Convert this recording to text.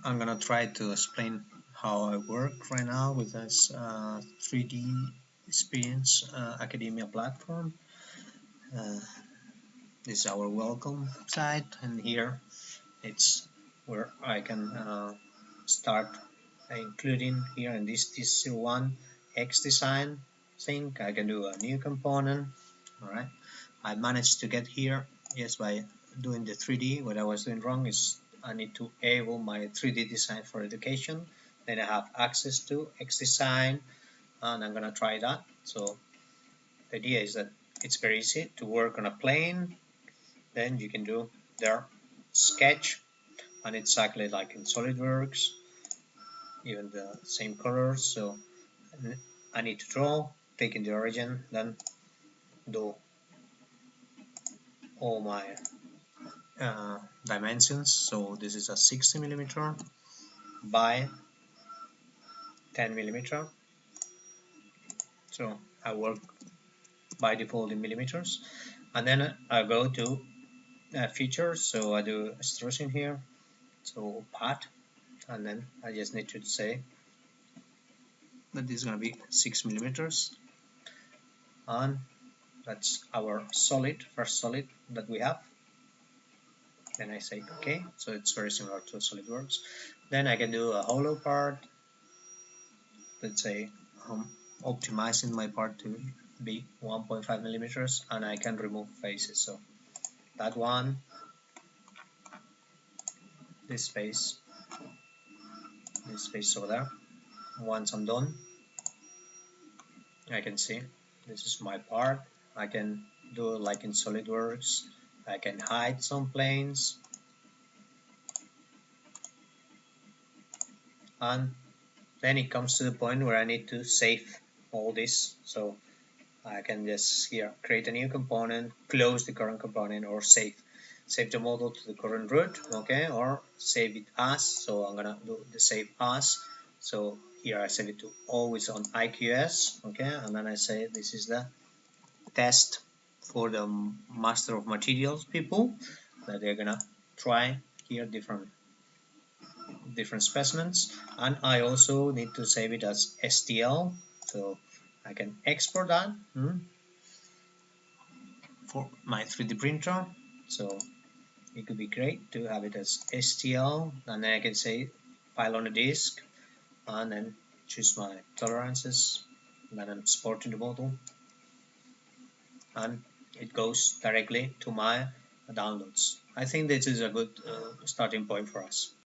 I'm gonna try to explain how I work right now with this 3Dexperience academia platform. Uh, this is our welcome site, and here it's where I can start including here in this one xDesign thing. I can do a new component. All right, I managed to get here just by doing the 3D. What I was doing wrong is I need to enable my 3D design for education. Then I have access to xDesign, and I'm gonna try that. So the idea is that it's very easy to work on a plane. Then you can do their sketch, and it's exactly like in SolidWorks, even the same colors. So I need to draw, taking the origin, then do all my dimensions. So this is a 60 millimeter by 10 millimeter. So I work by default in millimeters, and then I go to features. So I do extrusion here, so path, and then I just need to say that this is going to be 6 millimeters, and that's our solid, first solid that we have. Then I say okay, so it's very similar to SolidWorks. Then I can do a hollow part. Let's say optimizing my part to be 1.5 millimeters, and I can remove faces. So that one, this face over there. Once I'm done, I can see this is my part. I can do it like in SolidWorks. I can hide some planes, and then it comes to the point where I need to save all this. So I can just here create a new component, close the current component, or save the model to the current root, okay, or save it as. So I'm gonna do the save as. So here I save it to always on IQS, okay, and then I say this is the test for the master of materials people that they're gonna try here different specimens, and I also need to save it as STL, so I can export that for my 3D printer. So it could be great to have it as STL, and then I can say file on a disk, and then choose my tolerances, and then I'm exporting the model, and it goes directly to my downloads. I think this is a good starting point for us.